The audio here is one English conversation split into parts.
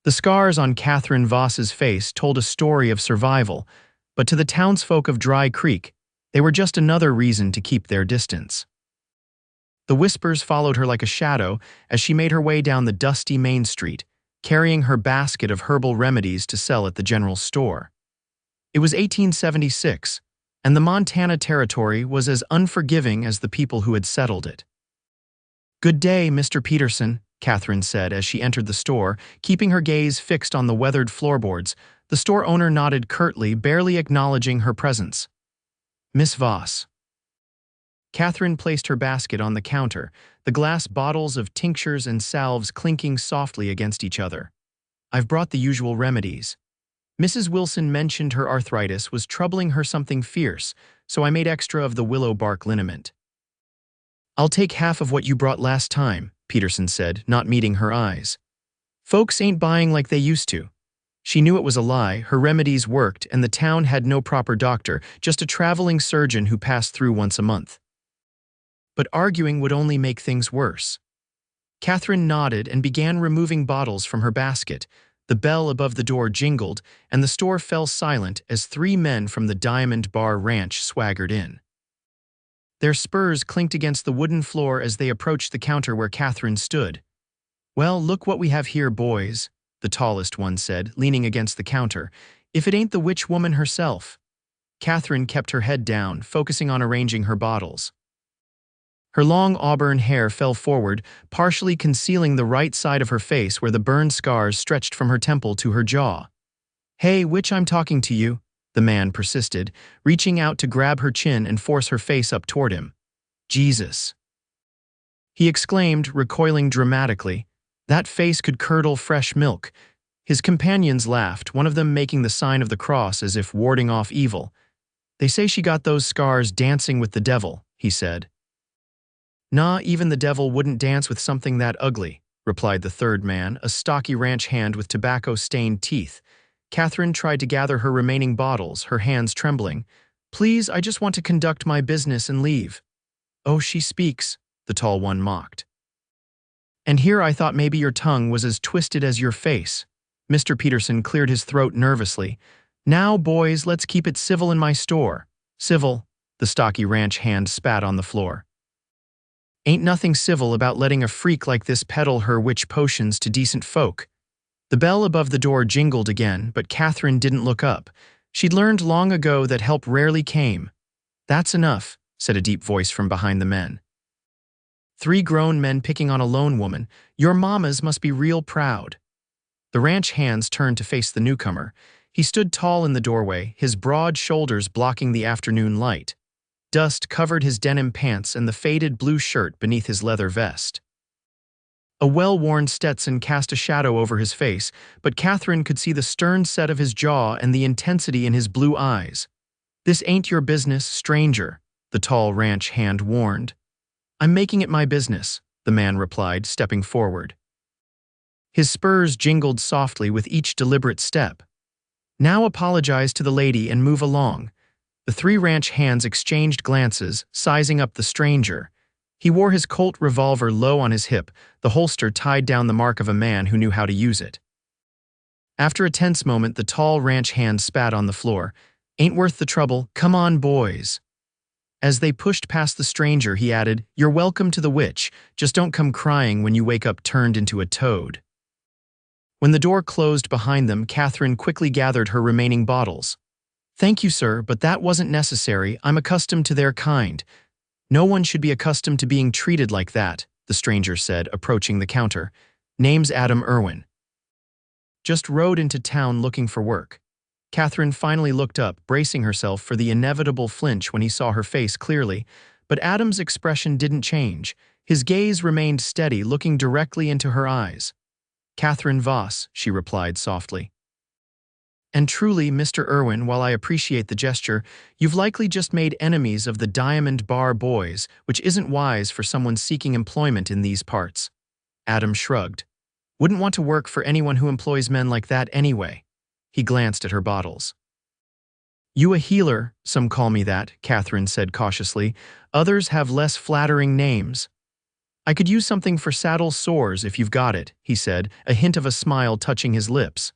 The scars on Katherine Voss's face told a story of survival, but to the townsfolk of Dry Creek, they were just another reason to keep their distance. The whispers followed her like a shadow as she made her way down the dusty Main Street, carrying her basket of herbal remedies to sell at the general store. It was 1876, and the Montana Territory was as unforgiving as the people who had settled it. "Good day, Mr. Peterson," Katherine said as she entered the store, keeping her gaze fixed on the weathered floorboards. The store owner nodded curtly, barely acknowledging her presence. "Miss Voss." Katherine placed her basket on the counter, the glass bottles of tinctures and salves clinking softly against each other. "I've brought the usual remedies. Mrs. Wilson mentioned her arthritis was troubling her something fierce, so I made extra of the willow bark liniment." "I'll take half of what you brought last time," Peterson said, not meeting her eyes. "Folks ain't buying like they used to." She knew it was a lie. Her remedies worked, and the town had no proper doctor, just a traveling surgeon who passed through once a month. But arguing would only make things worse. Katherine nodded and began removing bottles from her basket. The bell above the door jingled, and the store fell silent as three men from the Diamond Bar Ranch swaggered in. Their spurs clinked against the wooden floor as they approached the counter where Katherine stood. "Well, look what we have here, boys," the tallest one said, leaning against the counter. "If it ain't the witch woman herself." Katherine kept her head down, focusing on arranging her bottles. Her long auburn hair fell forward, partially concealing the right side of her face where the burn scars stretched from her temple to her jaw. "Hey, witch, I'm talking to you," the man persisted, reaching out to grab her chin and force her face up toward him. "Jesus," he exclaimed, recoiling dramatically. That face could curdle fresh milk. His companions laughed, one of them making the sign of the cross as if warding off evil. "They say she got those scars dancing with the devil," he said. "Nah, even the devil wouldn't dance with something that ugly," replied the third man, a stocky ranch hand with tobacco-stained teeth. Katherine tried to gather her remaining bottles, her hands trembling. "Please, I just want to conduct my business and leave." "Oh, she speaks," the tall one mocked. "And here I thought maybe your tongue was as twisted as your face." Mr. Peterson cleared his throat nervously. "Now, boys, let's keep it civil in my store." "Civil?" The stocky ranch hand spat on the floor. "Ain't nothing civil about letting a freak like this peddle her witch potions to decent folk." The bell above the door jingled again, but Katherine didn't look up. She'd learned long ago that help rarely came. "That's enough," said a deep voice from behind the men. "Three grown men picking on a lone woman. Your mamas must be real proud." The ranch hands turned to face the newcomer. He stood tall in the doorway, his broad shoulders blocking the afternoon light. Dust covered his denim pants and the faded blue shirt beneath his leather vest. A well-worn Stetson cast a shadow over his face, but Katherine could see the stern set of his jaw and the intensity in his blue eyes. "This ain't your business, stranger," the tall ranch hand warned. "I'm making it my business," the man replied, stepping forward. His spurs jingled softly with each deliberate step. "Now apologize to the lady and move along." The three ranch hands exchanged glances, sizing up the stranger. He wore his Colt revolver low on his hip, the holster tied down the mark of a man who knew how to use it. After a tense moment, the tall ranch hand spat on the floor. "Ain't worth the trouble. Come on, boys." As they pushed past the stranger, he added, "You're welcome to the witch. Just don't come crying when you wake up turned into a toad." When the door closed behind them, Katherine quickly gathered her remaining bottles. "Thank you, sir, but that wasn't necessary. I'm accustomed to their kind." "No one should be accustomed to being treated like that," the stranger said, approaching the counter. "Name's Adam Irwin. Just rode into town looking for work." Katherine finally looked up, bracing herself for the inevitable flinch when he saw her face clearly, but Adam's expression didn't change. His gaze remained steady, looking directly into her eyes. "Katherine Voss," she replied softly. "And truly, Mr. Irwin, while I appreciate the gesture, you've likely just made enemies of the Diamond Bar boys, which isn't wise for someone seeking employment in these parts." Adam shrugged. "Wouldn't want to work for anyone who employs men like that anyway." He glanced at her bottles. "You a healer, some call me that," Katherine said cautiously. "Others have less flattering names." I could use something for saddle sores if you've got it, he said, a hint of a smile touching his lips.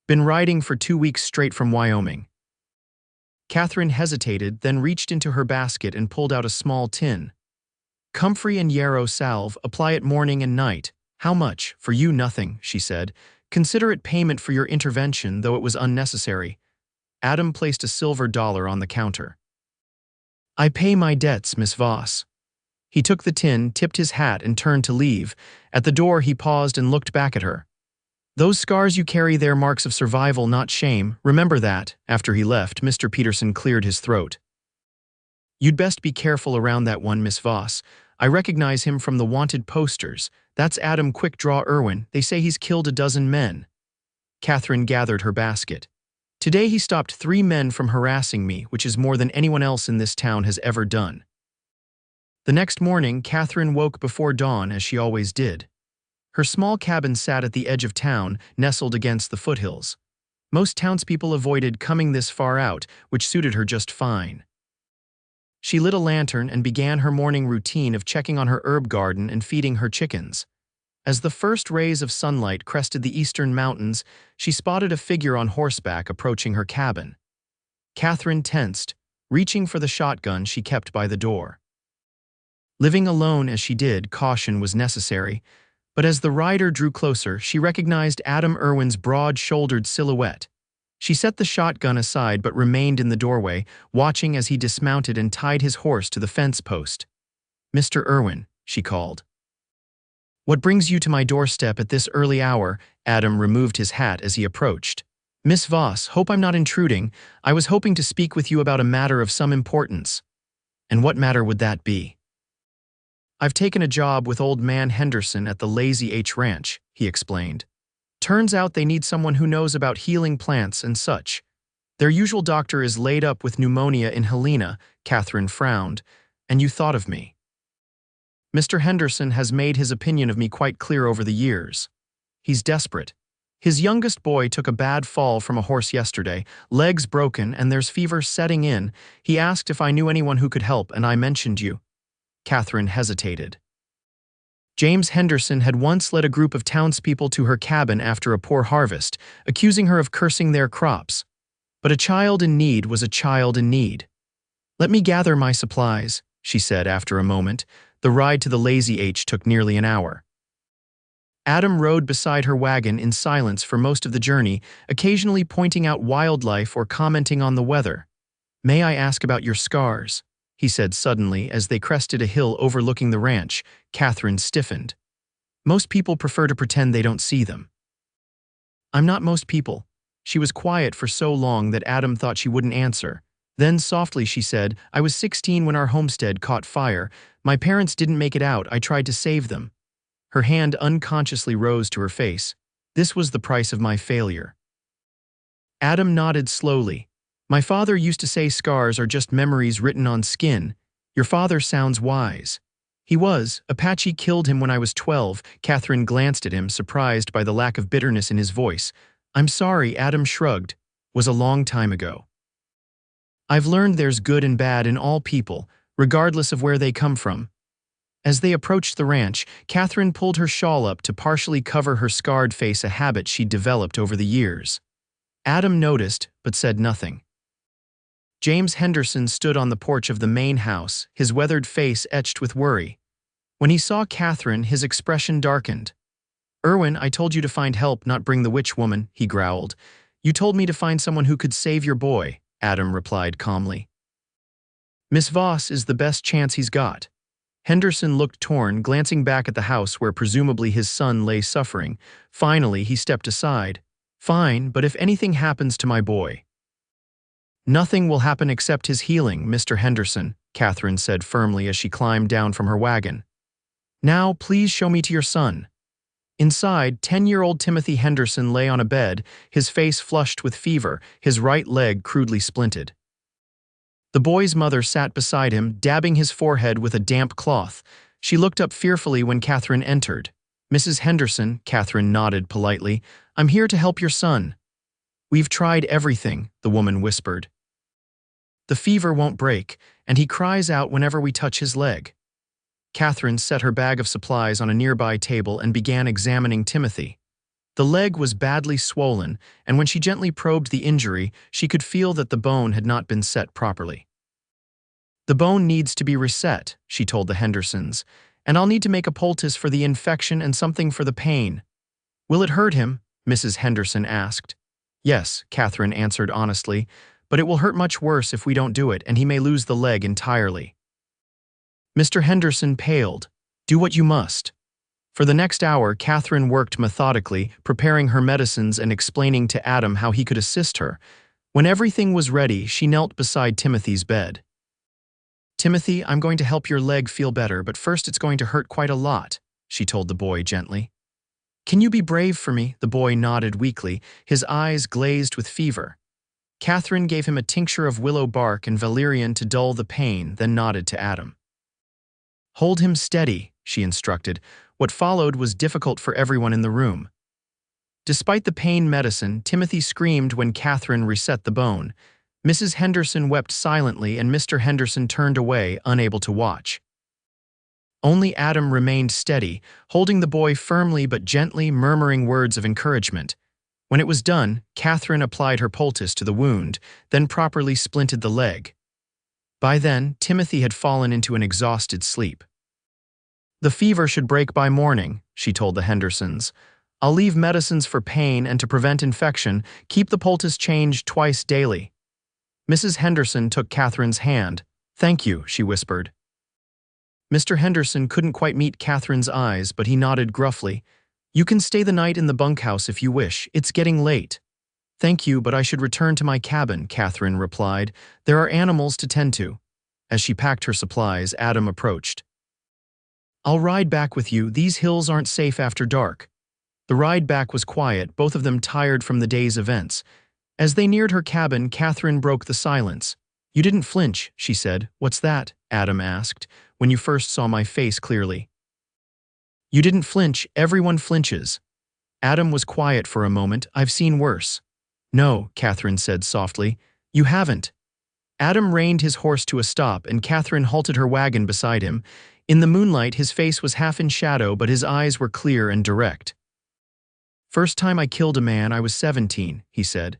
Been riding for 2 weeks straight from Wyoming. Katherine hesitated, then reached into her basket and pulled out a small tin. Comfrey and yarrow salve, apply it morning and night. How much? For you, nothing, she said. Consider it payment for your intervention, though it was unnecessary. Adam placed a silver dollar on the counter. I pay my debts, Miss Voss. He took the tin, tipped his hat, and turned to leave. At the door, he paused and looked back at her. Those scars you carry, they're marks of survival, not shame. Remember that. After he left, Mr. Peterson cleared his throat. You'd best be careful around that one, Miss Voss. I recognize him from the wanted posters. That's Adam Quick-Draw Irwin. They say he's killed a dozen men. Katherine gathered her basket. Today he stopped 3 men from harassing me, which is more than anyone else in this town has ever done. The next morning, Katherine woke before dawn, as she always did. Her small cabin sat at the edge of town, nestled against the foothills. Most townspeople avoided coming this far out, which suited her just fine. She lit a lantern and began her morning routine of checking on her herb garden and feeding her chickens. As the first rays of sunlight crested the eastern mountains, she spotted a figure on horseback approaching her cabin. Katherine tensed, reaching for the shotgun she kept by the door. Living alone as she did, caution was necessary, but as the rider drew closer, she recognized Adam Irwin's broad-shouldered silhouette. She set the shotgun aside but remained in the doorway, watching as he dismounted and tied his horse to the fence post. "Mr. Irwin," she called. "What brings you to my doorstep at this early hour?" Adam removed his hat as he approached. "Miss Voss, hope I'm not intruding. I was hoping to speak with you about a matter of some importance." "And what matter would that be?" "I've taken a job with old man Henderson at the Lazy H Ranch," he explained. "Turns out they need someone who knows about healing plants and such. Their usual doctor is laid up with pneumonia in Helena." Katherine frowned. "And you thought of me." "Mr. Henderson has made his opinion of me quite clear over the years. He's desperate. His youngest boy took a bad fall from a horse yesterday, legs broken, and there's fever setting in. He asked if I knew anyone who could help, and I mentioned you." Katherine hesitated. James Henderson had once led a group of townspeople to her cabin after a poor harvest, accusing her of cursing their crops. But a child in need was a child in need. "Let me gather my supplies," she said after a moment. The ride to the Lazy H took nearly an hour. Adam rode beside her wagon in silence for most of the journey, occasionally pointing out wildlife or commenting on the weather. "May I ask about your scars?" he said suddenly as they crested a hill overlooking the ranch. Katherine stiffened. "Most people prefer to pretend they don't see them." "I'm not most people." She was quiet for so long that Adam thought she wouldn't answer. Then softly she said, "I was 16 when our homestead caught fire. My parents didn't make it out. I tried to save them." Her hand unconsciously rose to her face. "This was the price of my failure." Adam nodded slowly. "My father used to say scars are just memories written on skin. Your father sounds wise." "He was. Apache killed him when I was 12. Katherine glanced at him, surprised by the lack of bitterness in his voice. "I'm sorry," Adam shrugged. "Was a long time ago." "I've learned there's good and bad in all people, regardless of where they come from." As they approached the ranch, Katherine pulled her shawl up to partially cover her scarred face, a habit she'd developed over the years. Adam noticed, but said nothing. James Henderson stood on the porch of the main house, his weathered face etched with worry. When he saw Katherine, his expression darkened. "Irwin, I told you to find help, not bring the witch woman," he growled. "You told me to find someone who could save your boy," Adam replied calmly. "Miss Voss is the best chance he's got." Henderson looked torn, glancing back at the house where presumably his son lay suffering. Finally, he stepped aside. "Fine, but if anything happens to my boy—" "Nothing will happen except his healing, Mr. Henderson," Katherine said firmly as she climbed down from her wagon. "Now, please show me to your son." Inside, 10-year-old Timothy Henderson lay on a bed, his face flushed with fever, his right leg crudely splinted. The boy's mother sat beside him, dabbing his forehead with a damp cloth. She looked up fearfully when Katherine entered. "Mrs. Henderson," Katherine nodded politely, "I'm here to help your son." "We've tried everything," the woman whispered. "The fever won't break, and he cries out whenever we touch his leg." Katherine set her bag of supplies on a nearby table and began examining Timothy. The leg was badly swollen, and when she gently probed the injury, she could feel that the bone had not been set properly. "The bone needs to be reset," she told the Hendersons, "and I'll need to make a poultice for the infection and something for the pain." "Will it hurt him?" Mrs. Henderson asked. "Yes," Katherine answered honestly, "but it will hurt much worse if we don't do it, and he may lose the leg entirely." Mr. Henderson paled. "Do what you must." For the next hour, Katherine worked methodically, preparing her medicines and explaining to Adam how he could assist her. When everything was ready, she knelt beside Timothy's bed. "Timothy, I'm going to help your leg feel better, but first it's going to hurt quite a lot," she told the boy gently. "Can you be brave for me?" The boy nodded weakly, his eyes glazed with fever. Katherine gave him a tincture of willow bark and valerian to dull the pain, then nodded to Adam. "Hold him steady," she instructed. What followed was difficult for everyone in the room. Despite the pain medicine, Timothy screamed when Katherine reset the bone. Mrs. Henderson wept silently and Mr. Henderson turned away, unable to watch. Only Adam remained steady, holding the boy firmly but gently, murmuring words of encouragement. When it was done, Katherine applied her poultice to the wound, then properly splinted the leg. By then, Timothy had fallen into an exhausted sleep. "The fever should break by morning," she told the Hendersons. "I'll leave medicines for pain and to prevent infection, keep the poultice changed twice daily." Mrs. Henderson took Katherine's hand. "Thank you," she whispered. Mr. Henderson couldn't quite meet Katherine's eyes, but he nodded gruffly. "You can stay the night in the bunkhouse if you wish. It's getting late." "Thank you, but I should return to my cabin," Katherine replied. "There are animals to tend to." As she packed her supplies, Adam approached. "I'll ride back with you. These hills aren't safe after dark." The ride back was quiet, both of them tired from the day's events. As they neared her cabin, Katherine broke the silence. "You didn't flinch," she said. "What's that?" Adam asked. "When you first saw my face clearly." "You didn't flinch. Everyone flinches." Adam was quiet for a moment. "I've seen worse." "No," Katherine said softly. "You haven't." Adam reined his horse to a stop, and Katherine halted her wagon beside him. In the moonlight, his face was half in shadow, but his eyes were clear and direct. "First time I killed a man, I was 17, he said.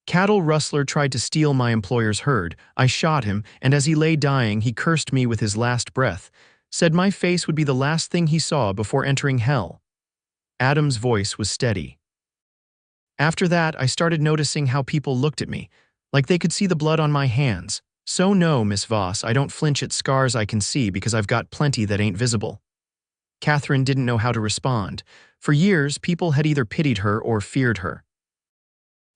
"Cattle rustler tried to steal my employer's herd. I shot him, and as he lay dying, he cursed me with his last breath, said my face would be the last thing he saw before entering hell." Adam's voice was steady. "After that, I started noticing how people looked at me, like they could see the blood on my hands. So no, Miss Voss, I don't flinch at scars I can see because I've got plenty that ain't visible." Katherine didn't know how to respond. For years, people had either pitied her or feared her.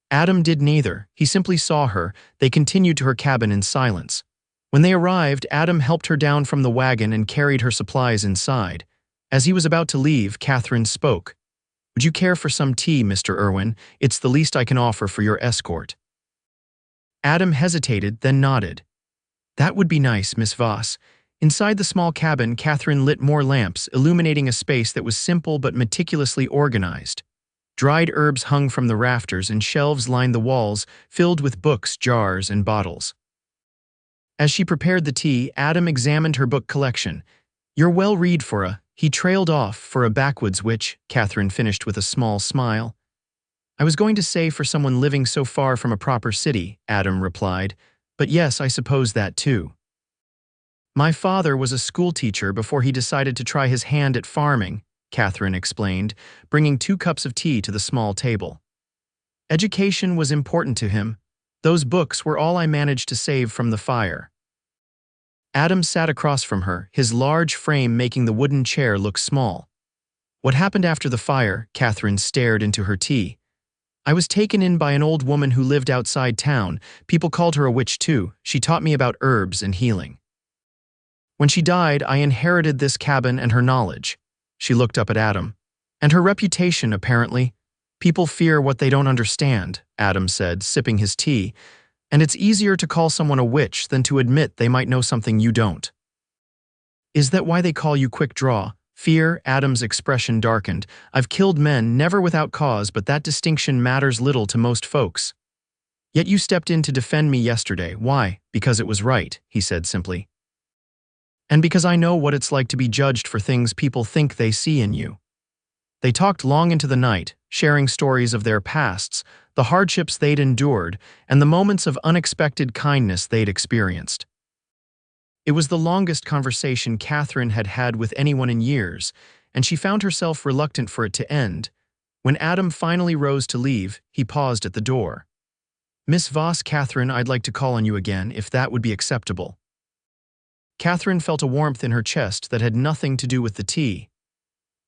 Adam did neither. He simply saw her. They continued to her cabin in silence. When they arrived, Adam helped her down from the wagon and carried her supplies inside. As he was about to leave, Katherine spoke. "Would you care for some tea, Mr. Irwin? It's the least I can offer for your escort." Adam hesitated, then nodded. "That would be nice, Miss Voss." Inside the small cabin, Katherine lit more lamps, illuminating a space that was simple but meticulously organized. Dried herbs hung from the rafters and shelves lined the walls, filled with books, jars, and bottles. As she prepared the tea, Adam examined her book collection. "You're well read for a—" He trailed off. "For a backwoods witch," Katherine finished with a small smile. "I was going to say for someone living so far from a proper city," Adam replied. "But yes, I suppose that too." "My father was a schoolteacher before he decided to try his hand at farming," Katherine explained, bringing 2 cups of tea to the small table. "Education was important to him. Those books were all I managed to save from the fire." Adam sat across from her, his large frame making the wooden chair look small. "What happened after the fire?" Katherine stared into her tea. "I was taken in by an old woman who lived outside town. People called her a witch too. She taught me about herbs and healing. When she died, I inherited this cabin and her knowledge." She looked up at Adam. "And her reputation, apparently. People fear what they don't understand," Adam said, sipping his tea. "And it's easier to call someone a witch than to admit they might know something you don't." "Is that why they call you Quick Draw?" Fear, Adam's expression darkened. "I've killed men, never without cause, but that distinction matters little to most folks. Yet you stepped in to defend me yesterday. Why?" "Because it was right," he said simply. And because I know what it's like to be judged for things people think they see in you." They talked long into the night, sharing stories of their pasts, the hardships they'd endured, and the moments of unexpected kindness they'd experienced. It was the longest conversation Katherine had had with anyone in years, and she found herself reluctant for it to end. When Adam finally rose to leave, he paused at the door. "Miss Voss, Katherine, I'd like to call on you again, if that would be acceptable." Katherine felt a warmth in her chest that had nothing to do with the tea.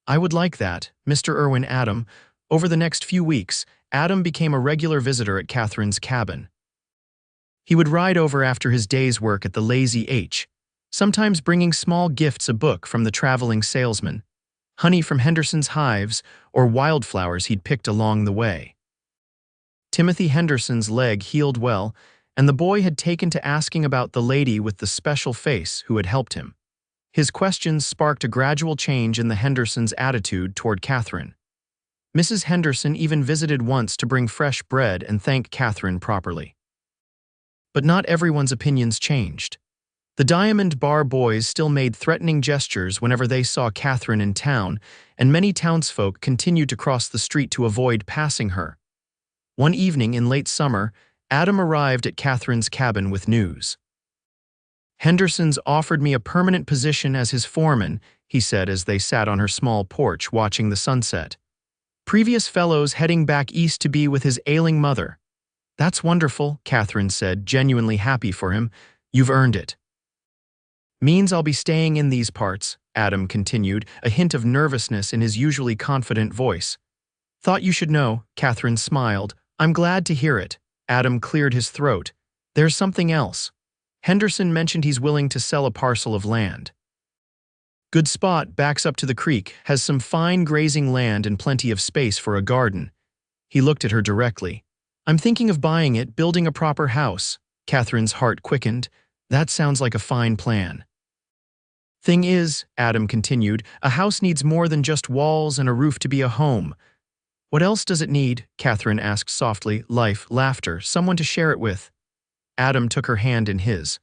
"I would like that, Mr. Irwin." Adam. Over the next few weeks, Adam became a regular visitor at Katherine's cabin. He would ride over after his day's work at the Lazy H, sometimes bringing small gifts, a book from the traveling salesman, honey from Henderson's hives, or wildflowers he'd picked along the way. Timothy Henderson's leg healed well, and the boy had taken to asking about the lady with the special face who had helped him. His questions sparked a gradual change in the Hendersons' attitude toward Katherine. Mrs. Henderson even visited once to bring fresh bread and thank Katherine properly. But not everyone's opinions changed. The Diamond Bar boys still made threatening gestures whenever they saw Katherine in town, and many townsfolk continued to cross the street to avoid passing her. One evening in late summer, Adam arrived at Katherine's cabin with news. "Henderson's offered me a permanent position as his foreman," he said as they sat on her small porch watching the sunset. "Previous fellow's heading back east to be with his ailing mother." "That's wonderful," Katherine said, genuinely happy for him. "You've earned it." "Means I'll be staying in these parts," Adam continued, a hint of nervousness in his usually confident voice. "Thought you should know," Katherine smiled. "I'm glad to hear it." Adam cleared his throat. "There's something else. Henderson mentioned he's willing to sell a parcel of land. Good spot, backs up to the creek, has some fine grazing land and plenty of space for a garden." He looked at her directly. "I'm thinking of buying it, building a proper house." Katherine's heart quickened. "That sounds like a fine plan." "Thing is," Adam continued, "a house needs more than just walls and a roof to be a home." "What else does it need?" Katherine asked softly. "Life, laughter, someone to share it with." Adam took her hand in his.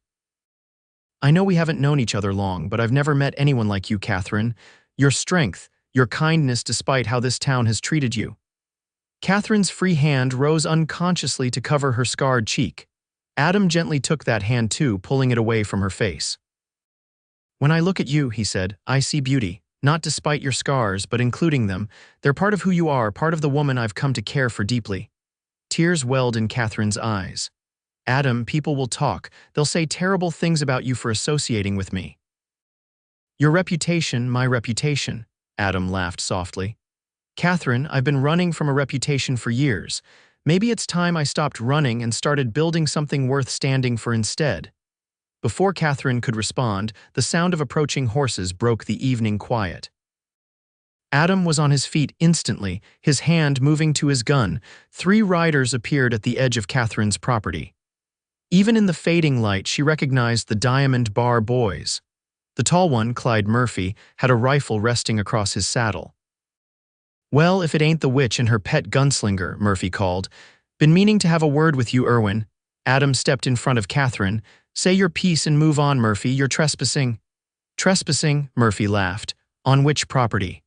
"I know we haven't known each other long, but I've never met anyone like you, Katherine. Your strength, your kindness despite how this town has treated you." Katherine's free hand rose unconsciously to cover her scarred cheek. Adam gently took that hand too, pulling it away from her face. "When I look at you," he said, "I see beauty, not despite your scars, but including them. They're part of who you are, part of the woman I've come to care for deeply." Tears welled in Katherine's eyes. "Adam, people will talk. They'll say terrible things about you for associating with me." "Your reputation, my reputation," Adam laughed softly. "Katherine, I've been running from a reputation for years. Maybe it's time I stopped running and started building something worth standing for instead." Before Katherine could respond, the sound of approaching horses broke the evening quiet. Adam was on his feet instantly, his hand moving to his gun. 3 riders appeared at the edge of Katherine's property. Even in the fading light, she recognized the Diamond Bar boys. The tall one, Clyde Murphy, had a rifle resting across his saddle. "Well, if it ain't the witch and her pet gunslinger," Murphy called. "Been meaning to have a word with you, Irwin." Adam stepped in front of Katherine. "Say your piece and move on, Murphy. You're trespassing." "Trespassing?" Murphy laughed. "On which property?"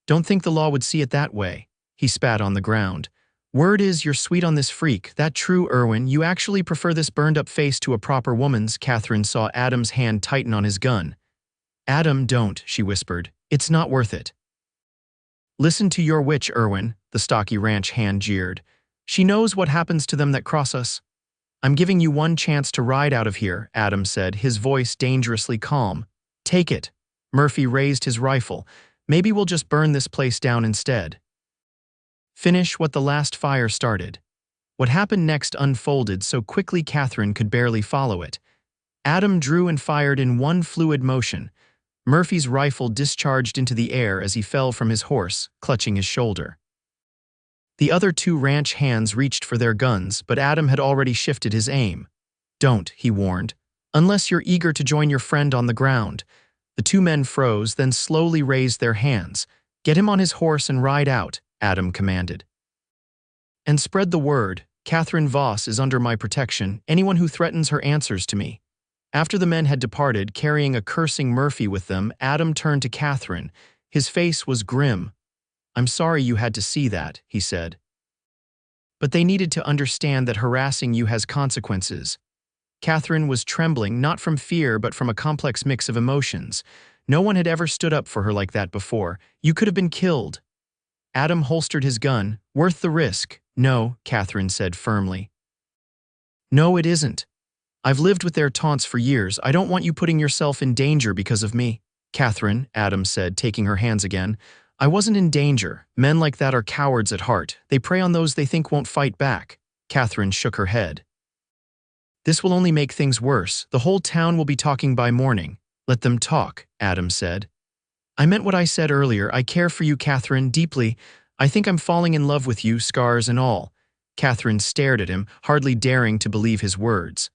"Don't think the law would see it that way." He spat on the ground. "Word is you're sweet on this freak. That true, Irwin? You actually prefer this burned-up face to a proper woman's?" Katherine saw Adam's hand tighten on his gun. "Adam, don't," she whispered. "It's not worth it." "Listen to your witch, Irwin," the stocky ranch hand jeered. "She knows what happens to them that cross us." "I'm giving you one chance to ride out of here," Adam said, his voice dangerously calm. "Take it." Murphy raised his rifle. "Maybe we'll just burn this place down instead." Finish what the last fire started. What happened next unfolded so quickly Katherine could barely follow it. Adam drew and fired in one fluid motion. Murphy's rifle discharged into the air as he fell from his horse, clutching his shoulder. The other 2 ranch hands reached for their guns, but Adam had already shifted his aim. "Don't," he warned, "unless you're eager to join your friend on the ground." The 2 men froze, then slowly raised their hands. "Get him on his horse and ride out," Adam commanded. "And spread the word. Katherine Voss is under my protection. Anyone who threatens her answers to me." After the men had departed, carrying a cursing Murphy with them, Adam turned to Katherine. His face was grim. "I'm sorry you had to see that," he said. "But they needed to understand that harassing you has consequences." Katherine was trembling, not from fear but from a complex mix of emotions. No one had ever stood up for her like that before. "You could have been killed." Adam holstered his gun. "Worth the risk." "No," Katherine said firmly. "No, it isn't. I've lived with their taunts for years. I don't want you putting yourself in danger because of me." "Katherine," Adam said, taking her hands again, "I wasn't in danger. Men like that are cowards at heart. They prey on those they think won't fight back." Katherine shook her head. "This will only make things worse. The whole town will be talking by morning." "Let them talk," Adam said. "I meant what I said earlier. I care for you, Katherine, deeply. I think I'm falling in love with you, scars and all." Katherine stared at him, hardly daring to believe his words.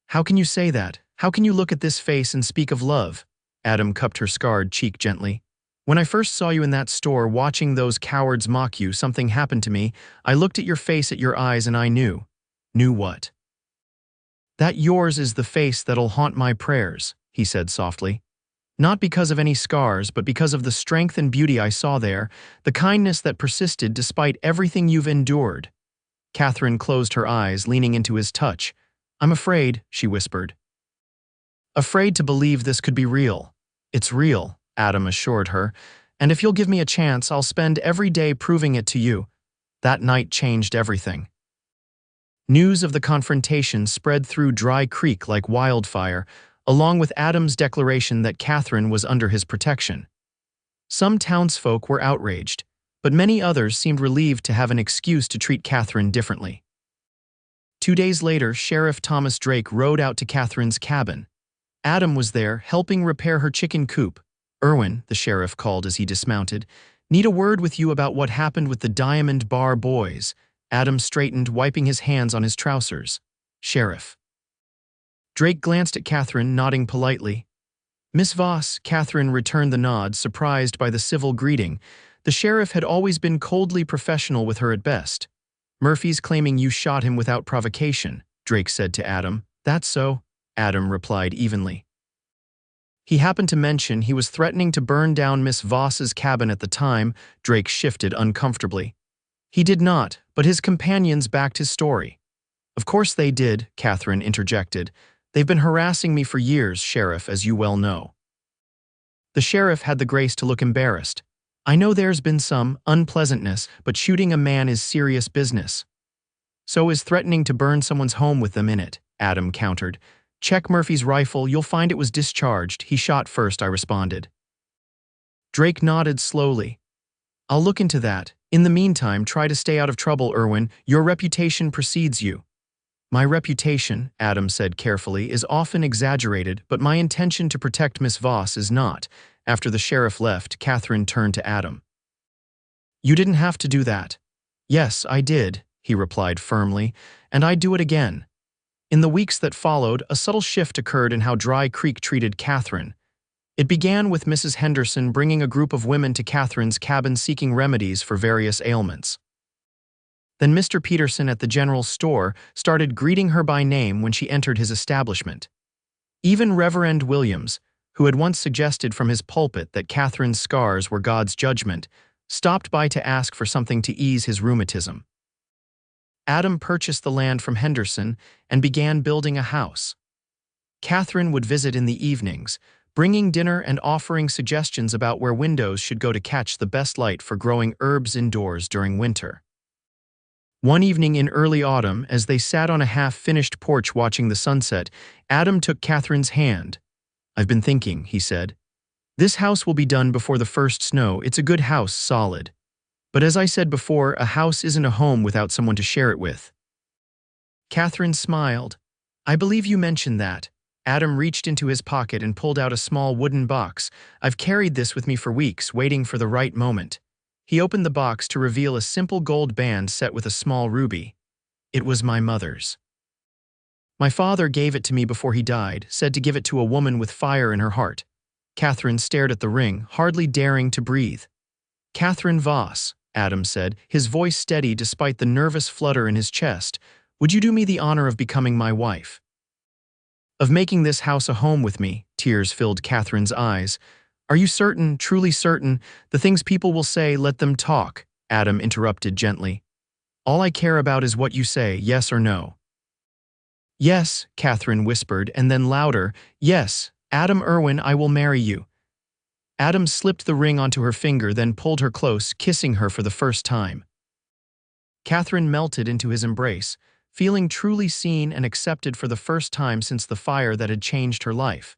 "How can you say that? How can you look at this face and speak of love?" Adam cupped her scarred cheek gently. "When I first saw you in that store, watching those cowards mock you, something happened to me. I looked at your face, at your eyes, and I knew." "Knew what?" "That yours is the face that'll haunt my prayers," he said softly. "Not because of any scars, but because of the strength and beauty I saw there, the kindness that persisted despite everything you've endured." Katherine closed her eyes, leaning into his touch. "I'm afraid," she whispered. "Afraid to believe this could be real." "It's real," Adam assured her, "and if you'll give me a chance, I'll spend every day proving it to you." That night changed everything. News of the confrontation spread through Dry Creek like wildfire, along with Adam's declaration that Katherine was under his protection. Some townsfolk were outraged, but many others seemed relieved to have an excuse to treat Katherine differently. 2 days later, Sheriff Thomas Drake rode out to Katherine's cabin. Adam was there, helping repair her chicken coop. "Irwin," the sheriff called as he dismounted, "need a word with you about what happened with the Diamond Bar boys." Adam straightened, wiping his hands on his trousers. "Sheriff." Drake glanced at Katherine, nodding politely. "Miss Voss," Katherine returned the nod, surprised by the civil greeting. The sheriff had always been coldly professional with her at best. "Murphy's claiming you shot him without provocation," Drake said to Adam. "That's so," Adam replied evenly. "He happened to mention he was threatening to burn down Miss Voss's cabin at the time." Drake shifted uncomfortably. "He did not, but his companions backed his story." "Of course they did," Katherine interjected. "They've been harassing me for years, Sheriff, as you well know." The sheriff had the grace to look embarrassed. "I know there's been some unpleasantness, but shooting a man is serious business." "So is threatening to burn someone's home with them in it," Adam countered. "Check Murphy's rifle, you'll find it was discharged. He shot first," I responded. Drake nodded slowly. "I'll look into that. In the meantime, try to stay out of trouble, Irwin. Your reputation precedes you." "My reputation," Adam said carefully, "is often exaggerated, but my intention to protect Miss Voss is not." After the sheriff left, Katherine turned to Adam. "You didn't have to do that." "Yes, I did," he replied firmly, "and I'd do it again." In the weeks that followed, a subtle shift occurred in how Dry Creek treated Katherine. It began with Mrs. Henderson bringing a group of women to Katherine's cabin seeking remedies for various ailments. Then Mr. Peterson at the general store started greeting her by name when she entered his establishment. Even Reverend Williams, who had once suggested from his pulpit that Katherine's scars were God's judgment, stopped by to ask for something to ease his rheumatism. Adam purchased the land from Henderson and began building a house. Katherine would visit in the evenings, bringing dinner and offering suggestions about where windows should go to catch the best light for growing herbs indoors during winter. One evening in early autumn, as they sat on a half-finished porch watching the sunset, Adam took Katherine's hand. "I've been thinking," he said. "This house will be done before the first snow. It's a good house, solid. But as I said before, a house isn't a home without someone to share it with." Katherine smiled. "I believe you mentioned that." Adam reached into his pocket and pulled out a small wooden box. "I've carried this with me for weeks, waiting for the right moment." He opened the box to reveal a simple gold band set with a small ruby. "It was my mother's. My father gave it to me before he died, said to give it to a woman with fire in her heart." Katherine stared at the ring, hardly daring to breathe. "Katherine Voss," Adam said, his voice steady despite the nervous flutter in his chest. "Would you do me the honor of becoming my wife?" Of making this house a home with me, tears filled Catherine's eyes. Are you certain, truly certain, the things people will say, let them talk? Adam interrupted gently. All I care about is what you say, yes or no. Yes, Catherine whispered, and then louder, yes, Adam Irwin, I will marry you. Adam slipped the ring onto her finger, then pulled her close, kissing her for the first time. Catherine melted into his embrace, feeling truly seen and accepted for the first time since the fire that had changed her life.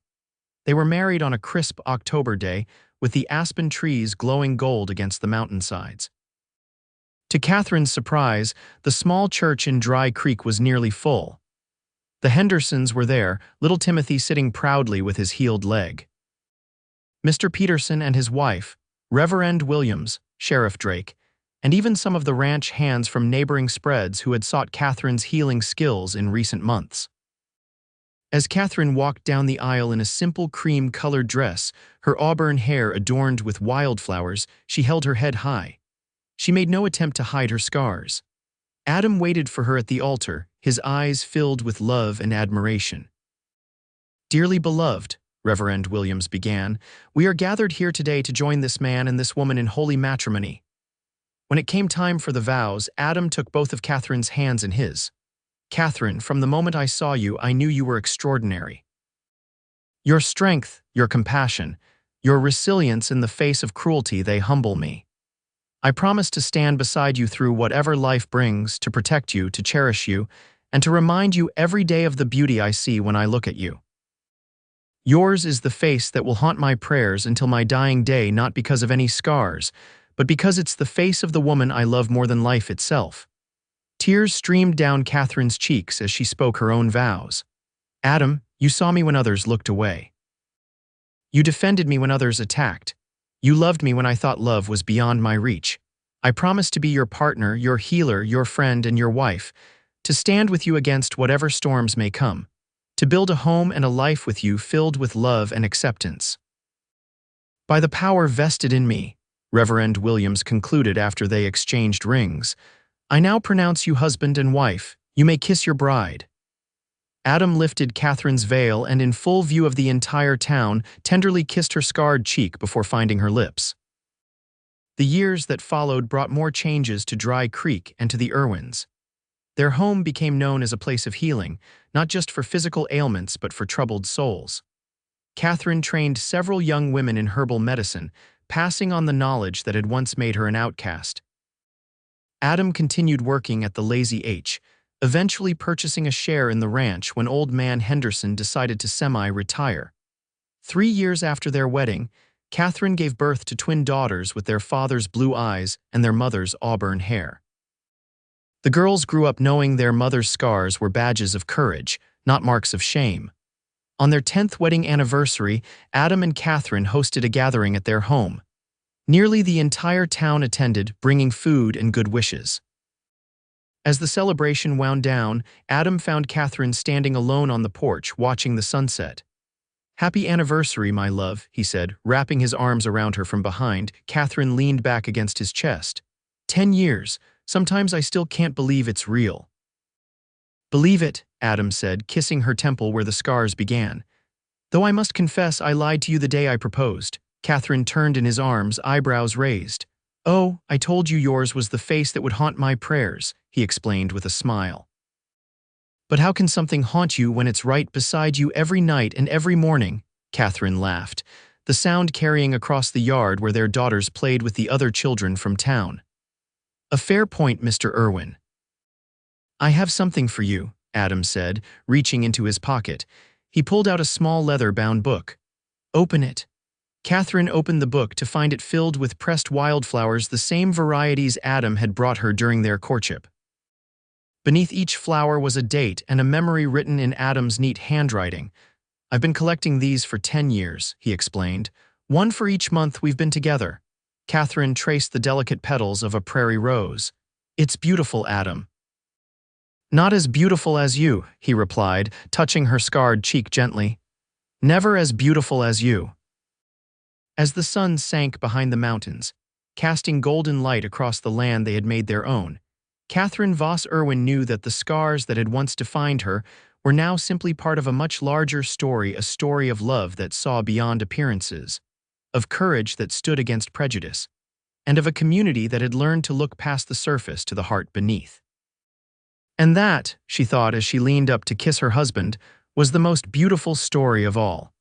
They were married on a crisp October day, with the aspen trees glowing gold against the mountainsides. To Catherine's surprise, the small church in Dry Creek was nearly full. The Hendersons were there, little Timothy sitting proudly with his healed leg. Mr. Peterson and his wife, Reverend Williams, Sheriff Drake, and even some of the ranch hands from neighboring spreads who had sought Catherine's healing skills in recent months. As Catherine walked down the aisle in a simple cream-colored dress, her auburn hair adorned with wildflowers, she held her head high. She made no attempt to hide her scars. Adam waited for her at the altar, his eyes filled with love and admiration. Dearly beloved, Reverend Williams began, we are gathered here today to join this man and this woman in holy matrimony. When it came time for the vows, Adam took both of Catherine's hands in his. Catherine, from the moment I saw you, I knew you were extraordinary. Your strength, your compassion, your resilience in the face of cruelty, they humble me. I promise to stand beside you through whatever life brings, to protect you, to cherish you, and to remind you every day of the beauty I see when I look at you. Yours is the face that will haunt my prayers until my dying day, not because of any scars, but because it's the face of the woman I love more than life itself. Tears streamed down Catherine's cheeks as she spoke her own vows. Adam, you saw me when others looked away. You defended me when others attacked. You loved me when I thought love was beyond my reach. I promise to be your partner, your healer, your friend, and your wife, to stand with you against whatever storms may come, to build a home and a life with you filled with love and acceptance. By the power vested in me, Reverend Williams concluded after they exchanged rings, I now pronounce you husband and wife. You may kiss your bride. Adam lifted Catherine's veil and, in full view of the entire town, tenderly kissed her scarred cheek before finding her lips. The years that followed brought more changes to Dry Creek and to the Irwins. Their home became known as a place of healing, not just for physical ailments but for troubled souls. Catherine trained several young women in herbal medicine, passing on the knowledge that had once made her an outcast. Adam continued working at the Lazy H, eventually purchasing a share in the ranch when old man Henderson decided to semi-retire. 3 years after their wedding, Catherine gave birth to twin daughters with their father's blue eyes and their mother's auburn hair. The girls grew up knowing their mother's scars were badges of courage, not marks of shame. On their 10th wedding anniversary, Adam and Catherine hosted a gathering at their home. Nearly the entire town attended, bringing food and good wishes. As the celebration wound down, Adam found Catherine standing alone on the porch, watching the sunset. Happy anniversary, my love, he said, wrapping his arms around her from behind. Catherine leaned back against his chest. 10 years. Sometimes I still can't believe it's real. Believe it, Adam said, kissing her temple where the scars began. Though I must confess I lied to you the day I proposed. Catherine turned in his arms, eyebrows raised. Oh, I told you yours was the face that would haunt my prayers, he explained with a smile. But how can something haunt you when it's right beside you every night and every morning? Catherine laughed, the sound carrying across the yard where their daughters played with the other children from town. A fair point, Mr. Irwin. I have something for you, Adam said, reaching into his pocket. He pulled out a small leather-bound book. Open it. Catherine opened the book to find it filled with pressed wildflowers, the same varieties Adam had brought her during their courtship. Beneath each flower was a date and a memory written in Adam's neat handwriting. I've been collecting these for 10 years, he explained. One for each month we've been together. Catherine traced the delicate petals of a prairie rose. It's beautiful, Adam. Not as beautiful as you, he replied, touching her scarred cheek gently. Never as beautiful as you. As the sun sank behind the mountains, casting golden light across the land they had made their own, Katherine Voss Irwin knew that the scars that had once defined her were now simply part of a much larger story, a story of love that saw beyond appearances, of courage that stood against prejudice, and of a community that had learned to look past the surface to the heart beneath. And that, she thought as she leaned up to kiss her husband, was the most beautiful story of all.